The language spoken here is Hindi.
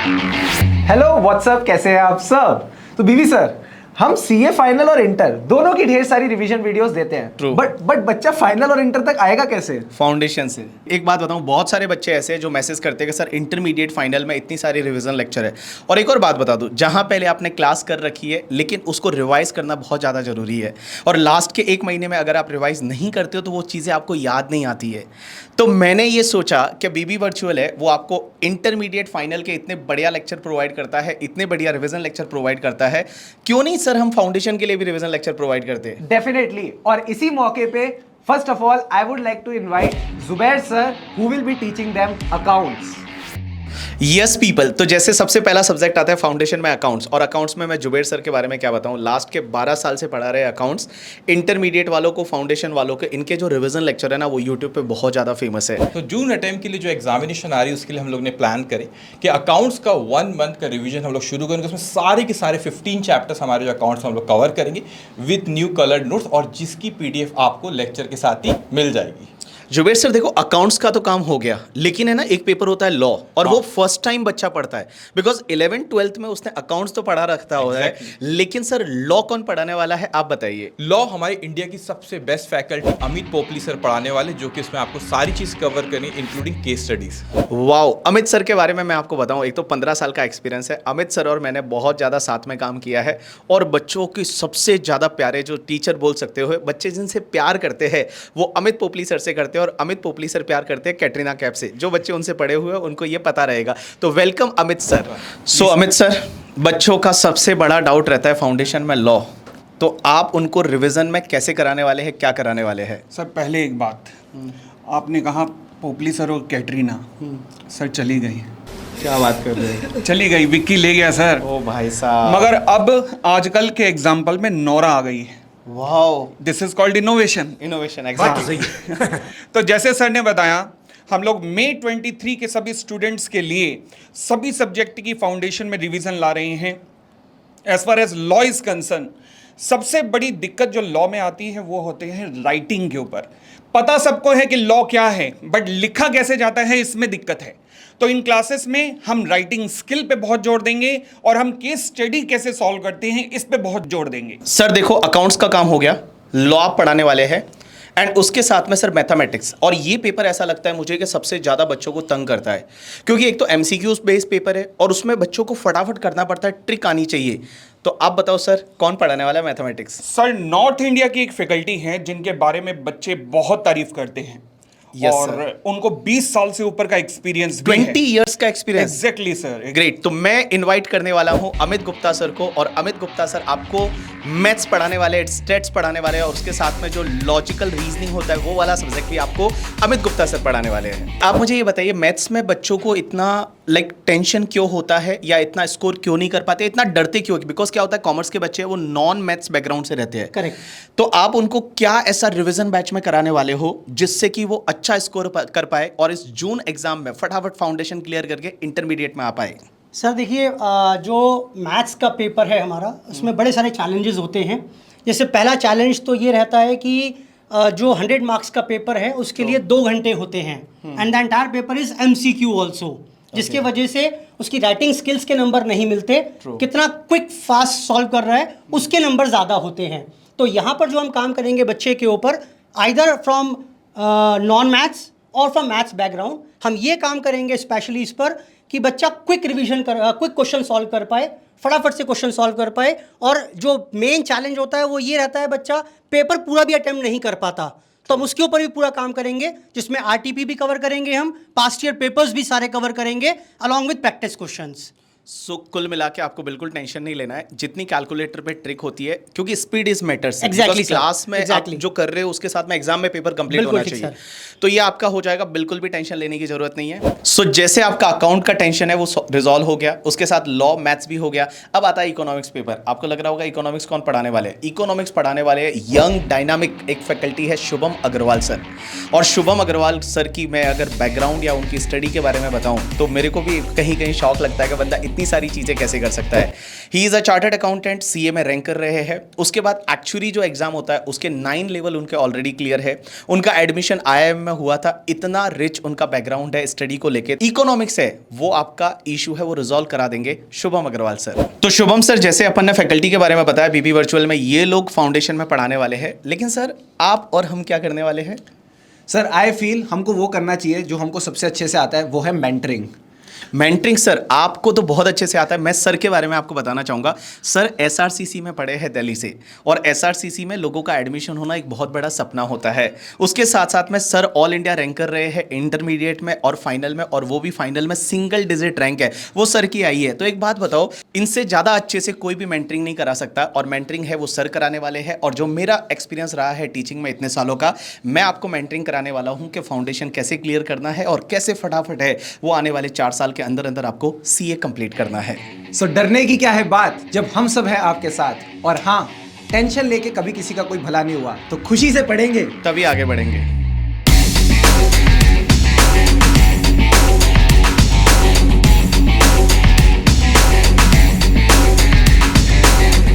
हेलो व्हाट्सअप, कैसे हैं आप सब। तो बीवी सर, हम सीए फाइनल और इंटर दोनों की ढेर सारी रिवीजन वीडियोस देते हैं। True. बट बच्चा फाइनल और इंटर तक आएगा कैसे? फाउंडेशन से। एक बात बताऊं, बहुत सारे बच्चे ऐसे हैं जो मैसेज करते हैं कि सर इंटरमीडिएट फाइनल में इतनी सारी रिवीजन लेक्चर है। और एक और बात बता दूं, जहां पहले आपने क्लास कर रखी है लेकिन उसको रिवाइज करना बहुत ज़्यादा ज़रूरी है, और लास्ट के 1 महीने में अगर आप रिवाइज नहीं करते हो तो वो चीज़ें आपको याद नहीं आती है। तो मैंने ये सोचा कि बीबी वर्चुअल है वो आपको इंटरमीडिएट फाइनल के इतने बढ़िया लेक्चर प्रोवाइड करता है, इतने बढ़िया रिवीजन लेक्चर प्रोवाइड करता है, क्यों नहीं सर हम फाउंडेशन के लिए भी रिवीजन लेक्चर प्रोवाइड करते हैं। डेफिनेटली। और इसी मौके पे first of all I would like to invite Zubair sir who will be teaching them accounts. Yes people, तो जैसे सबसे पहला सब्जेक्ट आता है फाउंडेशन में अकाउंट्स, और अकाउंट्स में मैं जुबैर सर के बारे में क्या बताऊं, लास्ट के 12 साल से पढ़ा रहे अकाउंट्स। इंटरमीडिएट वालों को, फाउंडेशन वालों के, इनके जो रिवीजन लेक्चर है ना वो यूट्यूब पे बहुत ज़्यादा फेमस है। तो जून अटेम्प्ट के लिए जो एग्जामिनेशन आ रही है उसके लिए हम लोग ने प्लान करे कि अकाउंट्स का 1 मंथ का रिवीजन हम लोग शुरू करेंगे। उसमें सारे के सारे 15 चैप्टर्स हमारे जो अकाउंट्स हम लोग कवर करेंगे विद न्यू कलर्ड नोट्स, और जिसकी PDF आपको लेक्चर के साथ ही मिल जाएगी। जुबैर सर देखो, अकाउंट्स का तो काम हो गया, लेकिन है ना एक पेपर होता है लॉ, और वो फर्स्ट टाइम बच्चा पढ़ता है, बिकॉज 11th-12th में उसने अकाउंट्स तो पढ़ा रखता हुआ है, लेकिन सर लॉ कौन पढ़ाने वाला है आप बताइए। लॉ हमारी इंडिया की सबसे best faculty Amit Popli sir पढ़ाने वाले, जो कि इसमें आपको सारी चीज़ कवर करनी including case studies. Wow, Amit sir के बारे में मैं आपको बताऊं, एक तो 15 साल का एक्सपीरियंस है। अमित सर और मैंने बहुत ज़्यादा साथ में काम किया है, और बच्चों की सबसे ज़्यादा प्यारे जो टीचर बोल सकते हो, बच्चे जिनसे प्यार करते हैं वो अमित पोपली सर से करते हैं, और अमित पोपली सर प्यार करते हैं कैटरीना कैफ से। जो बच्चे उनसे पढ़े हुए हैं उनको ये पता रहेगा। तो वेलकम अमित सर। सो अमित सर, बच्चों का सबसे बड़ा डाउट रहता है फाउंडेशन में लॉ, तो आप उनको रिवीजन में कैसे कराने वाले हैं, क्या कराने वाले हैं? सर पहले एक बात, आपने कहा पोपली सर और कैटरीना, सर चली गई। क्या बात कर रहे हैं? चली गई, विक्की ले गया सर। ओ भाई साहब। मगर अब आजकल के एग्जाम्पल में नोरा आ गई है। Wow, this is called innovation. Innovation, exactly. तो जैसे सर ने बताया, हम लोग मई 23 के सभी स्टूडेंट्स के लिए सभी सब्जेक्ट की फाउंडेशन में रिवीजन ला रहे हैं। As far as law is concern, सबसे बड़ी दिक्कत जो लॉ में आती है वो होते हैं राइटिंग के ऊपर। पता सबको है कि लॉ क्या है, बट लिखा कैसे जाता है इसमें दिक्कत है। तो इन क्लासेस में हम राइटिंग स्किल पे बहुत जोर देंगे, और हम केस स्टडी कैसे सॉल्व करते हैं इस पे बहुत जोर देंगे। सर देखो, अकाउंट्स का काम हो गया, लॉ आप पढ़ाने वाले हैं, एंड उसके साथ में सर मैथमेटिक्स। और ये पेपर ऐसा लगता है मुझे कि सबसे ज़्यादा बच्चों को तंग करता है, क्योंकि एक तो MCQs बेस्ड पेपर है और उसमें बच्चों को फटाफट करना पड़ता है, ट्रिक आनी चाहिए। तो आप बताओ सर, कौन पढ़ाने वाला है मैथमेटिक्स? सर नॉर्थ इंडिया की एक फैकल्टी है जिनके बारे में बच्चे बहुत तारीफ करते हैं। Yes, और sir. उनको 20 साल से ऊपर का एक्सपीरियंस 20 इयर्स का एक्सपीरियंस। Exactly sir. ग्रेट। तो मैं इनवाइट करने वाला हूं अमित गुप्ता सर को, और अमित गुप्ता सर आपको मैथ्स पढ़ाने वाले, स्टेट्स पढ़ाने वाले हैं, और उसके साथ में जो लॉजिकल रीजनिंग होता है वो वाला सब्जेक्ट भी आपको अमित गुप्ता सर पढ़ाने वाले हैं। आप मुझे ये बताइए, मैथ्स में बच्चों को इतना टेंशन क्यों होता है, या इतना स्कोर क्यों नहीं कर पाते, इतना डरते क्यों? बिकॉज क्या होता है, कॉमर्स के बच्चे वो नॉन मैथ्स बैकग्राउंड से रहते हैं। करेक्ट। तो आप उनको क्या ऐसा रिवीजन बैच में कराने वाले हो जिससे कि वो अच्छा स्कोर कर पाए, और इस जून एग्जाम में फटाफट फाउंडेशन क्लियर करके इंटरमीडिएट में आ पाए? सर देखिए, जो मैथ्स का पेपर है हमारा, उसमें बड़े सारे चैलेंजेस होते हैं। जैसे पहला चैलेंज तो ये रहता है कि जो 100 मार्क्स का पेपर है उसके लिए 2 घंटे होते हैं, and the entire paper is MCQ also, जिसके वजह से उसकी राइटिंग स्किल्स के नंबर नहीं मिलते। कितना क्विक फास्ट सॉल्व कर रहा है उसके नंबर ज़्यादा होते हैं। तो यहाँ पर जो हम काम करेंगे बच्चे के ऊपर, आइदर फ्रॉम नॉन मैथ्स और फ्रॉम मैथ्स बैकग्राउंड, हम ये काम करेंगे स्पेशली इस पर कि बच्चा quick revision quick question solve कर पाए, फटाफट से क्वेश्चन सॉल्व कर पाए। और जो मेन चैलेंज होता है वो ये रहता है, बच्चा पेपर पूरा भी अटेम्प्ट नहीं कर पाता, तो हम उसके ऊपर भी पूरा काम करेंगे, जिसमें RTP भी कवर करेंगे, हम पास्ट ईयर पेपर्स भी सारे कवर करेंगे अलॉन्ग विद प्रैक्टिस क्वेश्चंस। सो कुल मिला के आपको बिल्कुल टेंशन नहीं लेना है, जितनी कैलकुलेटर पे ट्रिक होती है, क्योंकि speed is matters. Exactly, class में exactly. आप जो कर रहे हो उसके साथ में एग्जाम में पेपर कंप्लीट होना चाहिए, तो ये आपका हो जाएगा, बिल्कुल भी टेंशन लेने की जरूरत नहीं है। सो जैसे आपका अकाउंट का टेंशन है वो रिजॉल्व हो गया, उसके साथ लॉ मैथ्स भी हो गया। अब आता है इकोनॉमिक्स पेपर। आपको लग रहा होगा इकोनॉमिक्स कौन पढ़ाने वाले हैं? इकोनॉमिक्स पढ़ाने वाले यंग डायनामिक एक फैकल्टी है, शुभम अग्रवाल सर। और शुभम अग्रवाल सर की मैं अगर बैकग्राउंड या उनकी स्टडी के बारे में बताऊं तो मेरे को भी कहीं कहीं शौक लगता है कि बंदा इतनी सारी चीज़ें कैसे कर सकता है। He is a chartered accountant, CA में रैंक कर रहे हैं। उसके बाद एक्चुअली जो एग्जाम होता है उसके 9 लेवल उनके ऑलरेडी क्लियर है। उनका एडमिशन IIM में हुआ था। इतना रिच उनका बैकग्राउंड है स्टडी को लेकर। इकोनॉमिक्स है वो आपका इशू है वो रिजॉल्व करा देंगे शुभम अग्रवाल सर। तो शुभम सर, जैसे अपन ने फैकल्टी के बारे में बताया बीबी वर्चुअल में ये लोग फाउंडेशन में पढ़ाने वाले हैं, लेकिन सर आप और हम क्या करने वाले हैं? सर आई फील हमको वो करना चाहिए जो हमको सबसे अच्छे से आता है, वो है मेंटरिंग। मेंटरिंग सर आपको तो बहुत अच्छे से आता है। मैं सर के बारे में आपको बताना चाहूँगा। सर SRCC में पढ़े हैं दिल्ली से, और SRCC में लोगों का एडमिशन होना एक बहुत बड़ा सपना होता है। उसके साथ साथ में सर ऑल इंडिया रैंक कर रहे हैं इंटरमीडिएट में और फाइनल में, और वो भी फाइनल में सिंगल डिजिट रैंक है वो सर की आई है। तो एक बात बताओ, इनसे ज़्यादा अच्छे से कोई भी मेंटरिंग नहीं करा सकता, और मेंटरिंग है वो सर कराने वाले हैं। और जो मेरा एक्सपीरियंस रहा है टीचिंग में इतने सालों का, मैं आपको मेंटरिंग कराने वाला हूँ कि फाउंडेशन कैसे क्लियर करना है और कैसे फटाफट है वो आने वाले 4 साल के अंदर अंदर आपको CA कंप्लीट करना है। सो डरने की क्या है बात, जब हम सब हैं आपके साथ। और हाँ, टेंशन लेके कभी किसी का कोई भला नहीं हुआ, तो खुशी से पढ़ेंगे तभी आगे बढ़ेंगे।